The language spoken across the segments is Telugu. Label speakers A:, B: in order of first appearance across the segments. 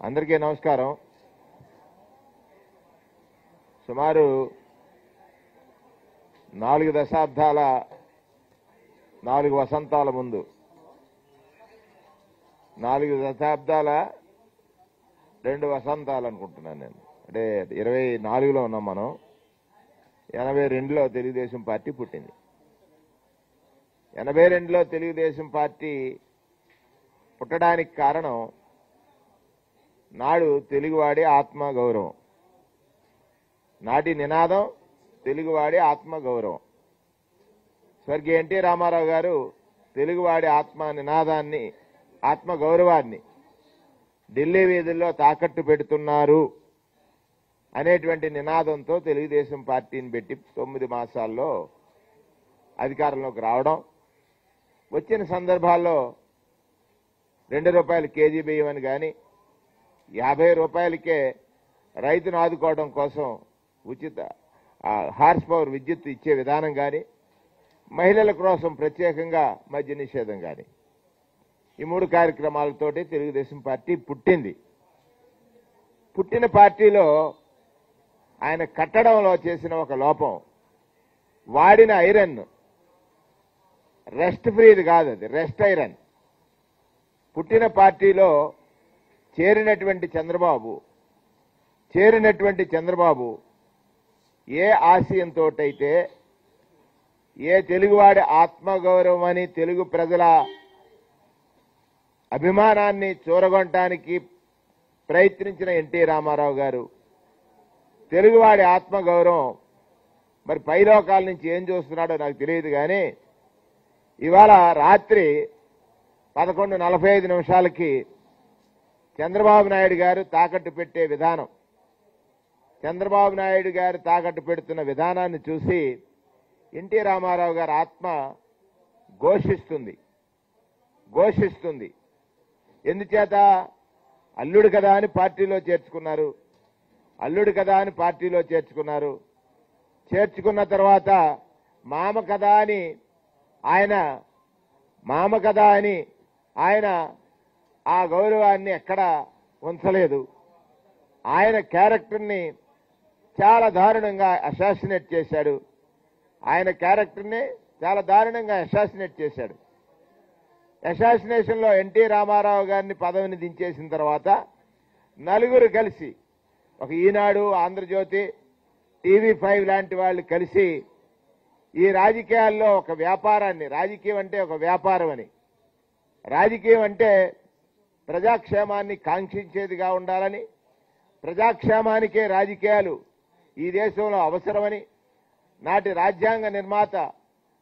A: అందరికీ నమస్కారం. సుమారు 4 దశాబ్దాల 4 వసంతాల ముందు 4 దశాబ్దాల 2 వసంతాలు అనుకుంటున్నాను నేను. అంటే 24లో ఉన్నాం మనం. 82లో తెలుగుదేశం పార్టీ పుట్టింది. 82లో తెలుగుదేశం పార్టీ పుట్టడానికి కారణం నాడు తెలుగువాడి ఆత్మగౌరవం. నాటి నినాదం తెలుగువాడి ఆత్మగౌరవం. స్వర్గీయ ఎన్టీ రామారావు గారు తెలుగువాడి ఆత్మ నినాదాన్ని, ఆత్మగౌరవాన్ని ఢిల్లీ వీధుల్లో తాకట్టు పెడుతున్నారు అనేటువంటి నినాదంతో తెలుగుదేశం పార్టీని పెట్టి 9 మాసాల్లో అధికారంలోకి రావడం, వచ్చిన సందర్భాల్లో 2 రూపాయలు కేజీ బియ్యం అని కానీ, 50 రూపాయలకే రైతును ఆదుకోవడం కోసం ఉచిత హార్స్ పవర్ విద్యుత్ ఇచ్చే విధానం కానీ, మహిళల కోసం ప్రత్యేకంగా మద్య నిషేధం కానీ, ఈ 3 కార్యక్రమాలతోటి తెలుగుదేశం పార్టీ పుట్టింది. పుట్టిన పార్టీలో ఆయన కట్టడంలో చేసిన ఒక లోపం, వాడిన ఐరన్ రెస్ట్ ఫ్రీది కాదు, అది రెస్ట్ ఐరన్. పుట్టిన పార్టీలో చేరినటువంటి చంద్రబాబు ఏ ఆశయంతో అయితే, ఏ తెలుగువాడి ఆత్మగౌరవం అని తెలుగు ప్రజల అభిమానాన్ని చూరగొనటానికి ప్రయత్నించిన ఎన్టీ రామారావు గారు తెలుగువాడి ఆత్మగౌరవం మరి పైలోకాల నుంచి ఏం చూస్తున్నాడో నాకు తెలియదు. కానీ ఇవాళ రాత్రి 11:45 చంద్రబాబు నాయుడు గారు తాకట్టు పెట్టే విధానం, చంద్రబాబు నాయుడు గారు తాకట్టు పెడుతున్న విధానాన్ని చూసి ఎన్టీ రామారావు గారి ఆత్మ ఘోషిస్తుంది. ఎందుచేత? అల్లుడు కదా అని పార్టీలో చేర్చుకున్న తర్వాత మామ కదా అని ఆయన ఆ గౌరవాన్ని ఎక్కడ ఉంచలేదు. ఆయన క్యారెక్టర్ని చాలా దారుణంగా అసాసినేట్ చేశాడు. అసాసినేషన్లో ఎన్టీ రామారావు గారిని పదవిని దించేసిన తర్వాత నలుగురు కలిసి, ఒక ఈనాడు, ఆంధ్రజ్యోతి, TV5 లాంటి వాళ్ళు కలిసి ఈ రాజకీయాల్లో ఒక వ్యాపారాన్ని, రాజకీయం అంటే ఒక వ్యాపారం అని, రాజకీయం అంటే ప్రజాక్షేమాన్ని కాంక్షించేదిగా ఉండాలని, ప్రజాక్షేమానికే రాజకీయాలు ఈ దేశంలో అవసరమని, నాటి రాజ్యాంగ నిర్మాత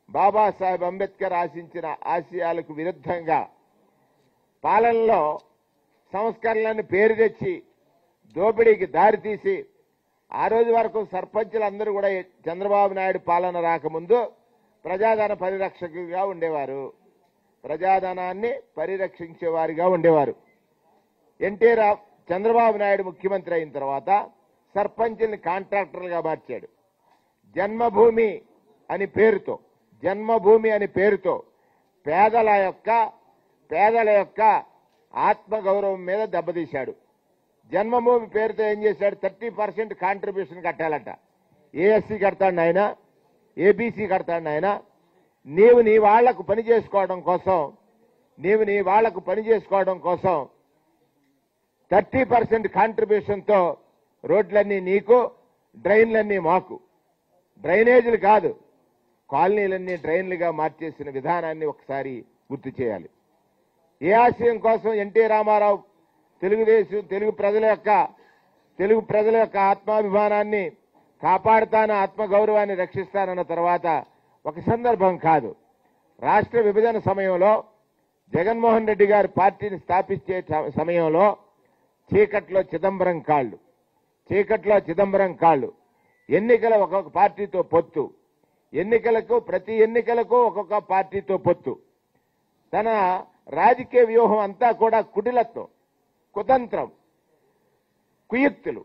A: బాబాసాహెబ్ అంబేద్కర్ ఆశించిన ఆశయాలకు విరుద్ధంగా పాలనలో సంస్కరణలను పేరు తెచ్చి దోపిడీకి దారితీసి, ఆ రోజు వరకు సర్పంచులందరూ కూడా చంద్రబాబు నాయుడు పాలన రాకముందు ప్రజాధన పరిరక్షకులుగా ఉండేవారు, ప్రజాధనాన్ని పరిరక్షించేవారిగా ఉండేవారు. చంద్రబాబు నాయుడు ముఖ్యమంత్రి అయిన తర్వాత సర్పంచుల్ని కాంట్రాక్టర్లుగా మార్చాడు. జన్మభూమి అని పేరుతో పేదల యొక్క ఆత్మగౌరవం మీద దెబ్బతీశాడు. జన్మభూమి పేరుతో ఏం చేశాడు? 30% కాంట్రిబ్యూషన్ కట్టాలట. ఏఎస్సీ కడతాడు ఆయన, ఏబీసీ కడతాడు ఆయన. నీవు నీ వాళ్లకు పని చేసుకోవడం కోసం 30% కాంట్రిబ్యూషన్తో రోడ్లన్నీ నీకు, డ్రైన్లన్నీ మాకు. డ్రైనేజీలు కాదు, కాలనీలన్నీ డ్రైన్లుగా మార్చేసిన విధానాన్ని ఒకసారి గుర్తు చేయాలి. ఏ ఆశయం కోసం ఎన్టీ రామారావు తెలుగు ప్రజల యొక్క ఆత్మాభిమానాన్ని కాపాడుతాను, ఆత్మగౌరవాన్ని రక్షిస్తానన్న తర్వాత ఒక సందర్భం కాదు, రాష్ట్ర విభజన సమయంలో జగన్మోహన్ రెడ్డి గారు పార్టీని స్థాపించే సమయంలో చీకట్లో చిదంబరం కాళ్లు, ఎన్నికల ఒక్కొక్క పార్టీతో పొత్తు, ప్రతి ఎన్నికలకు ఒక్కొక్క పార్టీతో పొత్తు. తన రాజకీయ వ్యూహం అంతా కూడా కుటిలత్వం, కుతంత్రం, కుయుక్తులు,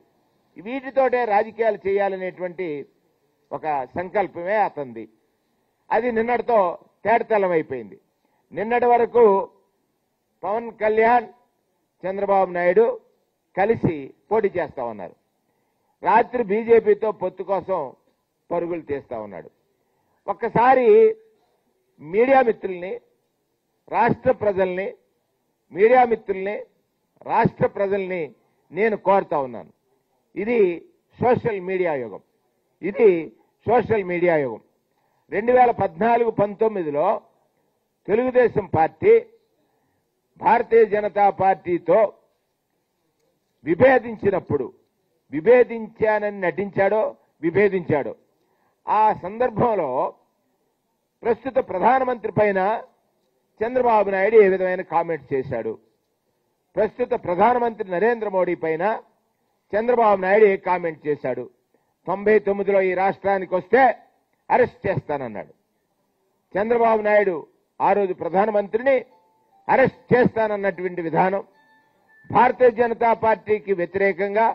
A: వీటితోటే రాజకీయాలు చేయాలనేటువంటి ఒక సంకల్పమే అతనిది. అది నిన్నటితో తేటతెల్లం అయిపోయింది. నిన్నటి వరకు పవన్ కళ్యాణ్, చంద్రబాబు నాయుడు కలిసి పోటీ చేస్తా ఉన్నారు. రాత్రి బీజేపీతో పొత్తు కోసం పరుగులు తీస్తా ఉన్నాడు. ఒక్కసారి మీడియా మిత్రుల్ని, రాష్ట్ర ప్రజల్ని, మీడియా మిత్రుల్ని, రాష్ట్ర ప్రజల్ని నేను కోరుతా ఉన్నాను. ఇది సోషల్ మీడియా యుగం. ఇది సోషల్ మీడియా యుగం. 2014-19లో తెలుగుదేశం పార్టీ భారతీయ జనతా పార్టీతో విభేదించానని నటించాడో విభేదించాడో ఆ సందర్భంలో ప్రస్తుత ప్రధానమంత్రి పైన చంద్రబాబు నాయుడు ఏ విధమైన కామెంట్స్ చేశాడు, ప్రస్తుత ప్రధానమంత్రి నరేంద్ర మోడీ పైన చంద్రబాబు నాయుడు ఏ కామెంట్ చేశాడు, 99లో ఈ రాష్ట్రానికి వస్తే అరెస్ట్ చేస్తానన్నాడు. చంద్రబాబు నాయుడు ఆ రోజు ప్రధానమంత్రిని అరెస్ట్ చేస్తానన్నటువంటి విధానం భారతీయ జనతా పార్టీకి వ్యతిరేకంగా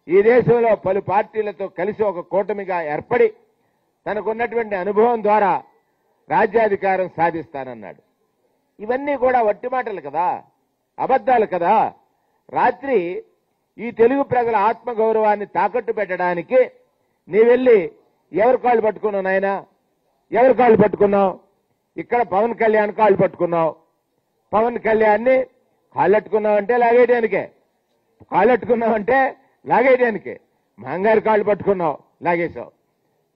A: ఈ దేశంలో పలు పార్టీలతో కలిసి ఒక కూటమిగా ఏర్పడి తనకున్నటువంటి అనుభవం ద్వారా రాజ్యాధికారం సాధిస్తానన్నాడు. ఇవన్నీ కూడా వట్టి మాటలు కదా, అబద్దాలు కదా. రాత్రి ఈ తెలుగు ప్రజల ఆత్మగౌరవాన్ని తాకట్టు పెట్టడానికి నీవెళ్ళి ఎవరి కాళ్ళు పట్టుకున్నావు నాయనా? ఎవరి కాళ్ళు పట్టుకున్నావు? ఇక్కడ పవన్ కళ్యాణ్ కాళ్ళు పట్టుకున్నావు. పవన్ కళ్యాణ్ని కాళ్ళట్టుకున్నావంటే లాగేయడానికే, కాళ్ళట్టుకున్నావంటే లాగేయడానికే. మంగారి కాళ్ళు పట్టుకున్నావు, లాగేశావు.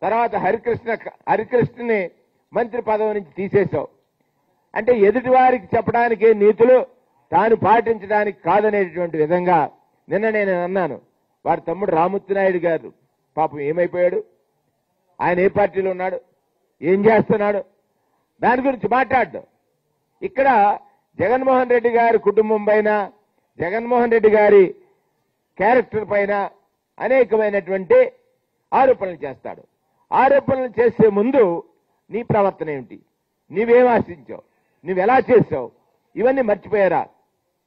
A: తర్వాత హరికృష్ణని మంత్రి పదవి నుంచి తీసేశావు. అంటే ఎదుటి వారికి చెప్పడానికి నీతులు తాను పాటించడానికి కాదనేటువంటి విధంగా నిన్న నేను అన్నాను. వారి తమ్ముడు రామూర్తి నాయుడు గారు పాపం ఏమైపోయాడు? ఆయన ఏ పార్టీలో ఉన్నాడు? ఏం చేస్తున్నాడు? దాని గురించి మాట్లాడ్డు. ఇక్కడ జగన్మోహన్ రెడ్డి గారి కుటుంబం పైన, జగన్మోహన్ రెడ్డి గారి క్యారెక్టర్ పైన అనేకమైనటువంటి ఆరోపణలు చేస్తాడు. ఆరోపణలు చేసే ముందు నీ ప్రవర్తన ఏమిటి? నీవేం ఆశించావు? నువ్వెలా చేసావు? ఇవన్నీ మర్చిపోయారా?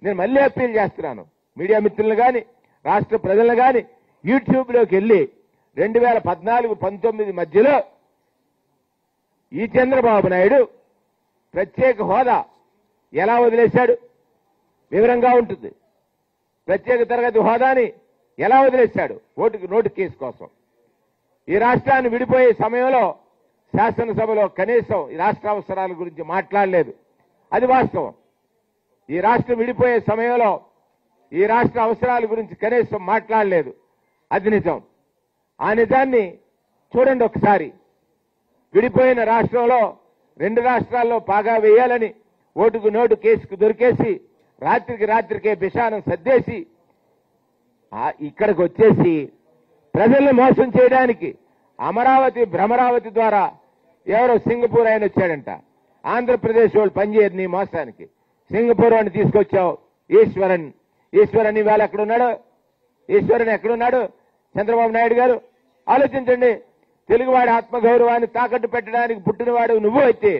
A: నేను మళ్ళీ అప్పీల్ చేస్తున్నాను మీడియా మిత్రులను కానీ, రాష్ట్ర ప్రజలను కానీ, యూట్యూబ్లోకి వెళ్ళి 2014-19 మధ్యలో ఈ చంద్రబాబు నాయుడు ప్రత్యేక హోదా ఎలా వదిలేశాడు వివరంగా ఉంటుంది. ప్రత్యేక తరగతి హోదాని ఎలా వదిలేశాడు? నోటు కేసు కోసం. ఈ రాష్ట్రాన్ని విడిపోయే సమయంలో శాసనసభలో కనీసం ఈ రాష్ట్ర అవసరాల గురించి మాట్లాడలేదు. అది వాస్తవం. ఈ రాష్ట్రం విడిపోయే సమయంలో ఈ రాష్ట్ర అవసరాల గురించి కనీసం మాట్లాడలేదు. అది నిజం. ఆ నిజాన్ని చూడండి ఒకసారి. విడిపోయిన రాష్ట్రంలో 2 రాష్ట్రాల్లో పాగా వేయాలని నోటు కేసుకు దొరికేసి రాత్రికే బిషానం సర్దేసి ఇక్కడికి వచ్చేసి ప్రజల్ని మోసం చేయడానికి అమరావతి భ్రమరావతి ద్వారా ఎవరో సింగపూర్ ఆయన వచ్చాడంట. ఆంధ్రప్రదేశ్ వాళ్ళు పనిచేయరు నీ మోసానికి. సింగపూర్ వాడిని తీసుకొచ్చావు. ఈశ్వరన్ ఇవాళ ఎక్కడున్నాడు? ఈశ్వరన్ ఎక్కడున్నాడు? చంద్రబాబు నాయుడు గారు ఆలోచించండి. తెలుగువాడి ఆత్మగౌరవాన్ని తాకట్టు పెట్టడానికి పుట్టినవాడు నువ్వు అయితే,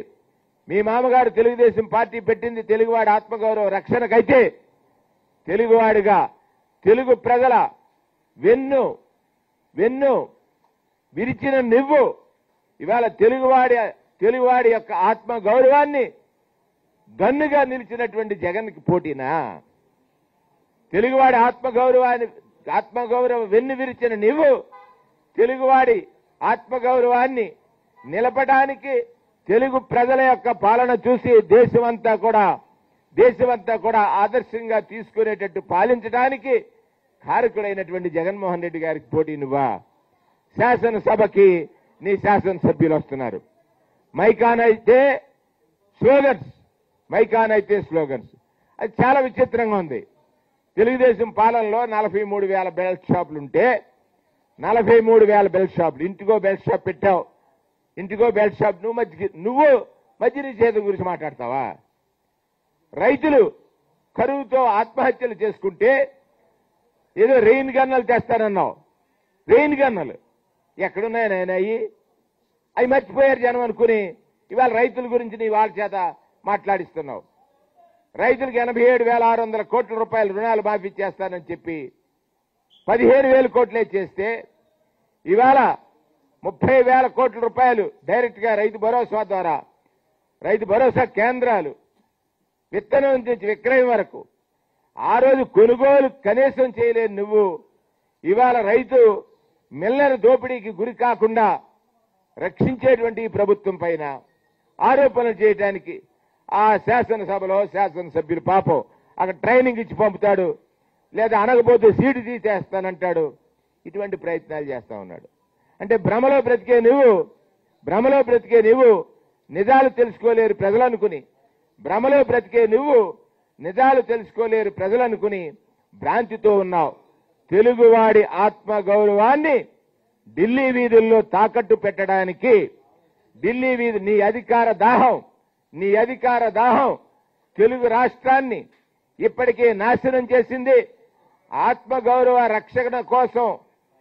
A: మీ మామగారు తెలుగుదేశం పార్టీ పెట్టింది తెలుగువాడి ఆత్మగౌరవ రక్షణకైతే, తెలుగువాడిగా తెలుగు ప్రజల వెన్ను విరిచిన నువ్వు ఇవాళ తెలుగువాడి యొక్క ఆత్మగౌరవాన్ని గన్నుగా నిలిచినటువంటి జగన్కి పోటీనా? తెలుగువాడి ఆత్మగౌరవం వెన్ను విరిచిన నువ్వు తెలుగువాడి ఆత్మగౌరవాన్ని నిలపడానికి తెలుగు ప్రజల యొక్క పాలన చూసి దేశమంతా కూడా ఆదర్శంగా తీసుకునేటట్టు పాలించడానికి కారకుడైనటువంటి జగన్మోహన్ రెడ్డి గారికి పోటీ నువ్వా? శాసనసభకి నీ శాసనసభ్యులు వస్తున్నారు. మైకానైతే స్లోగన్స్. అది చాలా విచిత్రంగా ఉంది. తెలుగుదేశం పాలనలో 43,000 బెల్ట్ షాపులుంటే 43,000 బెల్ట్ షాపులు, ఇంటికో బెల్ట్ షాప్ పెట్టావు. ఇంటికో బెల్ట్ షాప్. నువ్వు మద్య నిషేధం గురించి మాట్లాడతావా? రైతులు కరువుతో ఆత్మహత్యలు చేసుకుంటే ఏదో రెయిన్ గన్నలు తెస్తానన్నావు. రెయిన్ గన్నలు ఎక్కడున్నాయి నాయన? అవి మర్చిపోయారు జనం అనుకుని ఇవాళ రైతుల గురించి నీ వాళ్ళ చేత మాట్లాడిస్తున్నావు. రైతులకు 87,600 కోట్ల రూపాయల రుణాలు మాఫీ చేస్తానని చెప్పి 15,000 కోట్లే చేస్తే ఇవాళ 30,000 కోట్ల రూపాయలు డైరెక్ట్ గా రైతు భరోసా ద్వారా, రైతు భరోసా కేంద్రాలు, విత్తనం నుంచి విక్రయం వరకు ఆ రోజు కొనుగోలు కనీసం చేయలేని నువ్వు ఇవాళ రైతు మిల్లర్ దోపిడీకి గురి కాకుండా రక్షించేటువంటి ఈ ప్రభుత్వం పైన ఆరోపణలు చేయడానికి ఆ శాసనసభలో శాసనసభ్యులు పాపం అక్కడ ట్రైనింగ్ ఇచ్చి పంపుతాడు, లేదా అనకపోతే సీటు తీసేస్తానంటాడు. ఇటువంటి ప్రయత్నాలు చేస్తా ఉన్నాడు. అంటే భ్రమలో బ్రతికే నువ్వు నిజాలు తెలుసుకోలేరు ప్రజలనుకుని, భ్రమలో బ్రతికే నువ్వు నిజాలు తెలుసుకోలేరు ప్రజలనుకుని భ్రాంతితో ఉన్నావు. తెలుగువాడి ఆత్మగౌరవాన్ని ఢిల్లీ వీధుల్లో తాకట్టు పెట్టడానికి నీ అధికార దాహం తెలుగు రాష్ట్రాన్ని ఇప్పటికే నాశనం చేసింది. ఆత్మగౌరవ రక్షణ కోసం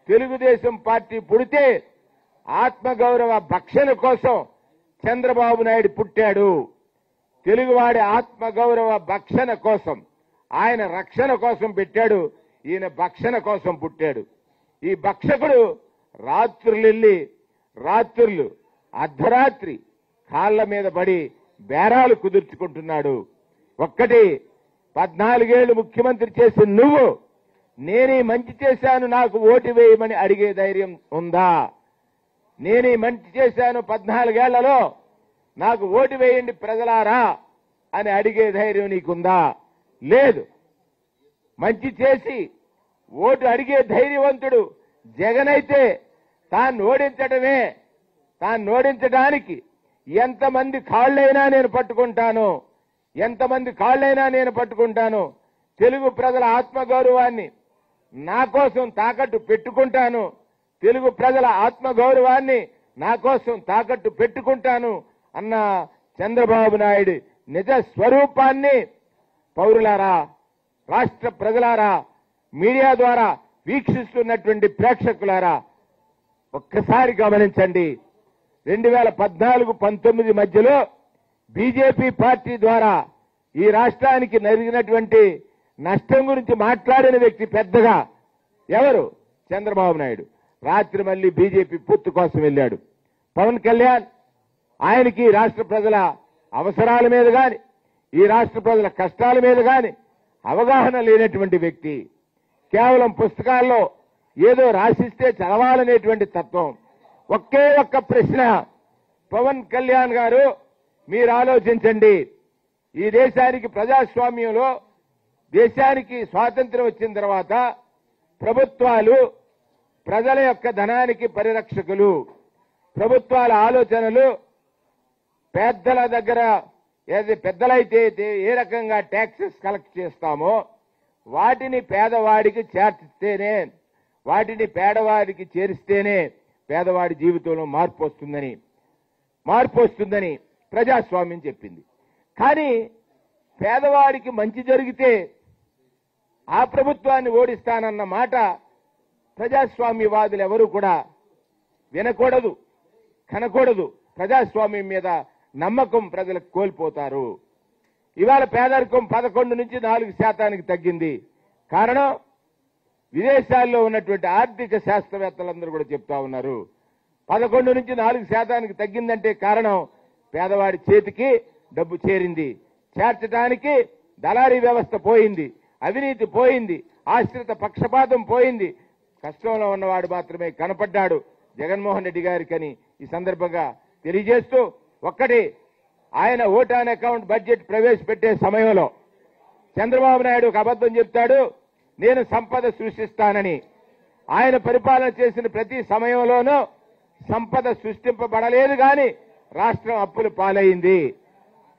A: తెలుగుదేశం పార్టీ పుడితే ఆత్మగౌరవ భక్షణ కోసం చంద్రబాబు నాయుడు పుట్టాడు. తెలుగువాడి ఆత్మగౌరవ భక్షణ కోసం ఆయన రక్షణ కోసం పెట్టాడు, ఈయన భక్షణ కోసం పుట్టాడు. ఈ భక్షకుడు రాత్రులు అర్ధరాత్రి కాళ్ల మీద పడి బేరాలు కుదుర్చుకుంటున్నాడు. 14 ఏళ్లు ముఖ్యమంత్రి చేసిన నువ్వు నేనే మంచి చేశాను నాకు ఓటు వేయమని అడిగే ధైర్యం ఉందా? నేనే మంచి చేశాను 14 ఏళ్లలో నాకు ఓటు వేయండి ప్రజలారా అని అడిగే ధైర్యం నీకుందా? లేదు. మంచి చేసి ఓటు అడిగే ధైర్యవంతుడు జగన్ అయితే తాను ఓడించడానికి ఎంతమంది కాళ్ళైనా నేను పట్టుకుంటాను, తెలుగు ప్రజల ఆత్మగౌరవాన్ని నా కోసం తాకట్టు పెట్టుకుంటాను, తెలుగు ప్రజల ఆత్మగౌరవాన్ని నా కోసం తాకట్టు పెట్టుకుంటాను అన్న చంద్రబాబు నాయుడు నిజ స్వరూపాన్ని పౌరులారా, రాష్ట్ర ప్రజలారా, మీడియా ద్వారా వీక్షిస్తున్నటువంటి ప్రేక్షకులారా ఒక్కసారి గమనించండి. 2014-19 మధ్యలో బీజేపీ పార్టీ ద్వారా ఈ రాష్ట్రానికి జరిగినటువంటి నష్టం గురించి మాట్లాడిన వ్యక్తి పెద్దగా ఎవరు? చంద్రబాబు నాయుడు. రాత్రి మళ్లీ బీజేపీ పొత్తు కోసం వెళ్ళాడు. పవన్ కళ్యాణ్ ఆయనకి రాష్ట్ర ప్రజల అవసరాల మీద గాని ఈ రాష్ట్ర ప్రజల కష్టాల మీద గాని అవగాహన లేనటువంటి వ్యక్తి. కేవలం పుస్తకాల్లో ఏదో రాసిస్తే చదవాలనేటువంటి తత్వం. ఒకే ఒక్క ప్రశ్న, పవన్ కళ్యాణ్ గారు మీరు ఆలోచించండి. ఈ దేశానికి ప్రజాస్వామ్యంలో దేశానికి స్వాతంత్ర్యం వచ్చిన తర్వాత ప్రభుత్వాలు ప్రజల యొక్క ధనానికి పరిరక్షకులు. ప్రభుత్వాల ఆలోచనలు పెద్దల దగ్గర పెద్దలైతే ఏ రకంగా ట్యాక్సెస్ కలెక్ట్ చేస్తామో వాటిని పేదవాడికి చేరిస్తేనే పేదవాడి జీవితంలో మార్పు వస్తుందని ప్రజాస్వామ్యం చెప్పింది. కానీ పేదవాడికి మంచి జరిగితే ఆ ప్రభుత్వాన్ని ఓడిస్తానన్న మాట ప్రజాస్వామ్యవాదులు ఎవరూ కూడా వినకూడదు, కనకూడదు. ప్రజాస్వామ్యం మీద నమ్మకం ప్రజలకు కోల్పోతారు. ఇవాళ పేదరికం 11 నుంచి 4% తగ్గింది. కారణం విదేశాల్లో ఉన్నటువంటి ఆర్థిక శాస్త్రవేత్తలందరూ కూడా చెప్తా ఉన్నారు. 11 నుంచి 4% తగ్గిందంటే కారణం పేదవాడి చేతికి డబ్బు చేరింది. చేర్చడానికి దళారీ వ్యవస్థ పోయింది, అవినీతి పోయింది, ఆశ్రిత పక్షపాతం పోయింది. కష్టంలో ఉన్నవాడు మాత్రమే కనపడ్డాడు జగన్మోహన్ రెడ్డి గారికని ఈ సందర్భంగా తెలియజేస్తూ, ఒక్కటి ఆయన ఓట్ ఆన్ అకౌంట్ బడ్జెట్ ప్రవేశపెట్టే సమయంలో చంద్రబాబు నాయుడు ఒక అబద్ధం చెప్తాడు, నేను సంపద సృష్టిస్తానని. ఆయన పరిపాలన చేసిన ప్రతి సమయంలోనూ సంపద సృష్టింపబడలేదు గాని రాష్ట్రం అప్పుల పాలైంది.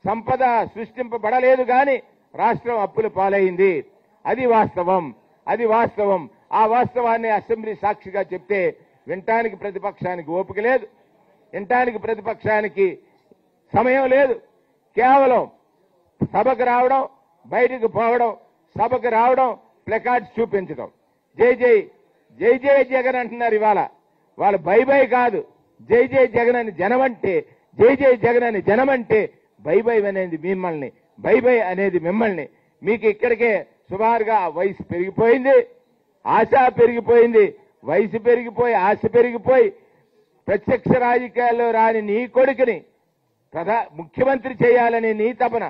A: సంపద సృష్టింపబడలేదు గాని రాష్ట్రం అప్పుల పాలైంది. అది వాస్తవం. ఆ వాస్తవాన్ని అసెంబ్లీ సాక్షిగా చెప్తే వినటానికి ప్రతిపక్షానికి ఓపిక లేదు, వినటానికి ప్రతిపక్షానికి సమయం లేదు. కేవలం సభకు రావడం, బయటకు పోవడం, సభకు రావడం, ప్లకార్డ్స్ చూపించడం, జై జై జగన్ అంటున్నారు. ఇవాళ వాళ్ళు బై కాదు, జై జగన్ అని జనమంటే, జై జగన్ అని జనమంటే బై అనేది మిమ్మల్ని, బై అనేది మిమ్మల్ని. మీకు ఇక్కడికే సుమారుగా వయసు పెరిగిపోయింది, ఆశ పెరిగిపోయింది. వయసు పెరిగిపోయి ఆశ పెరిగిపోయి ప్రత్యక్ష రాజకీయాల్లో రాని నీ కొడుకుని ముఖ్యమంత్రి చేయాలని నీ తపన,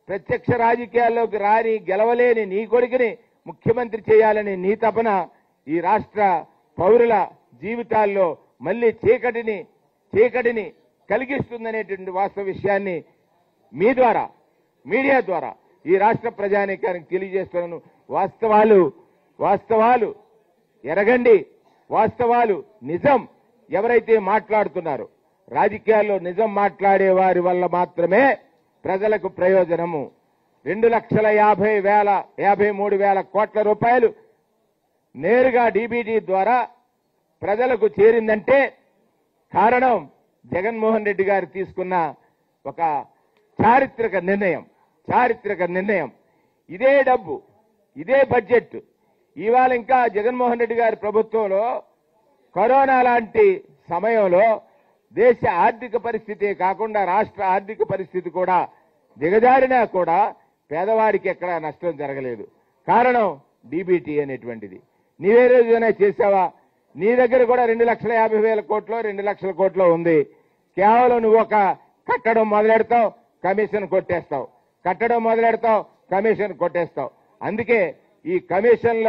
A: ప్రత్యక్ష రాజకీయాల్లోకి రాని గెలవలేని నీ కొడుకుని ముఖ్యమంత్రి చేయాలని నీ తపన ఈ రాష్ట్ర పౌరుల జీవితాల్లో మళ్లీ చీకటిని కలిగిస్తుందనేటువంటి వాస్తవ విషయాన్ని మీ ద్వారా మీడియా ద్వారా ఈ రాష్ట్ర ప్రజానీకానికి తెలియజేస్తున్నాను. వాస్తవాలు ఎరగండి. వాస్తవాలు నిజం ఎవరైతే మాట్లాడుతున్నారో రాజకీయాల్లో నిజం మాట్లాడే వారి వల్ల మాత్రమే ప్రజలకు ప్రయోజనము. 2,53,000 కోట్ల రూపాయలు నేరుగా డీబీటీ ద్వారా ప్రజలకు చేరిందంటే కారణం జగన్మోహన్ రెడ్డి గారు తీసుకున్న ఒక చారిత్రక నిర్ణయం. ఇదే డబ్బు, ఇదే బడ్జెట్ ఇవాళ ఇంకా జగన్మోహన్ రెడ్డి గారి ప్రభుత్వంలో కరోనా లాంటి సమయంలో దేశ ఆర్థిక పరిస్థితే కాకుండా రాష్ట్ర ఆర్థిక పరిస్థితి కూడా దిగజారినా కూడా పేదవాడికి ఎక్కడా నష్టం జరగలేదు. కారణం డీబీటీ అనేటువంటిది. నీవే రోజునే చేసావా? నీ దగ్గర కూడా 2,50,000 కోట్లో 2 లక్షల కోట్లో ఉంది. కేవలం నువ్వు ఒక కట్టడం మొదలెడతావు, కమిషన్ కొట్టేస్తావు. కట్టడం మొదలెడతావు, కమిషన్ కొట్టేస్తావు. అందుకే ఈ కమిషన్ల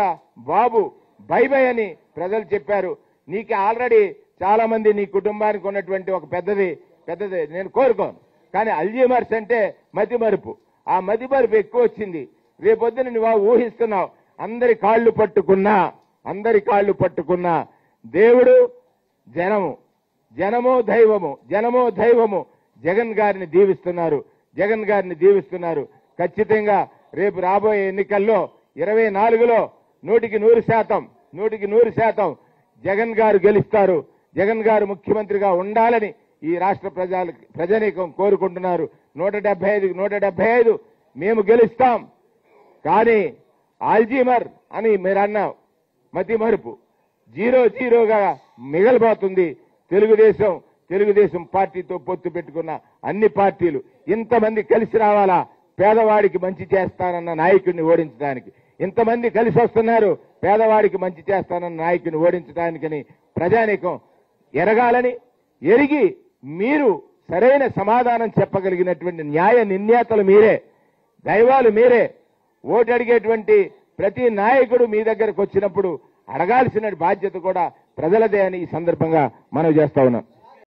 A: బాబు బై అని ప్రజలు చెప్పారు. నీకు ఆల్రెడీ చాలా మంది నీ కుటుంబానికి ఉన్నటువంటి ఒక పెద్దది నేను కోరుకోను. కానీ అల్జీమర్స్ అంటే మతిమరుపు. ఆ మతిమరుపు ఎక్కువ వచ్చింది. రేపొద్దున నువ్వు ఊహిస్తున్నావు. అందరి కాళ్లు పట్టుకున్నా దేవుడు జనము దైవము జగన్ గారిని దీవిస్తున్నారు. ఖచ్చితంగా రేపు రాబోయే ఎన్నికల్లో 24లో 100% జగన్ గారు గెలుస్తారు. జగన్ గారు ముఖ్యమంత్రిగా ఉండాలని ఈ రాష్ట్ర ప్రజానీకం కోరుకుంటున్నారు. 175 మేము గెలుస్తాం. కానీ ఆల్జీమర్ అని మీరు అన్నావు, మతిమరుపు 0-0గా మిగలబోతుంది. తెలుగుదేశం పార్టీతో పొత్తు పెట్టుకున్న అన్ని పార్టీలు ఇంతమంది కలిసి రావాలా పేదవాడికి మంచి చేస్తానన్న నాయకుడిని ఓడించడానికి. ఇంతమంది కలిసి వస్తున్నారు పేదవాడికి మంచి చేస్తానన్న నాయకుడిని ఓడించడానికని ప్రజానీకం ఎరగాలని, ఎరిగి మీరు సరైన సమాధానం చెప్పగలిగినటువంటి న్యాయ నిర్ణేతలు మీరే, దైవాలు మీరే. ఓటు అడిగేటువంటి ప్రతి నాయకుడు మీ దగ్గరకు వచ్చినప్పుడు అడగాల్సిన బాధ్యత కూడా ప్రజలదే అని ఈ సందర్భంగా మనవి చేస్తా ఉన్నాం.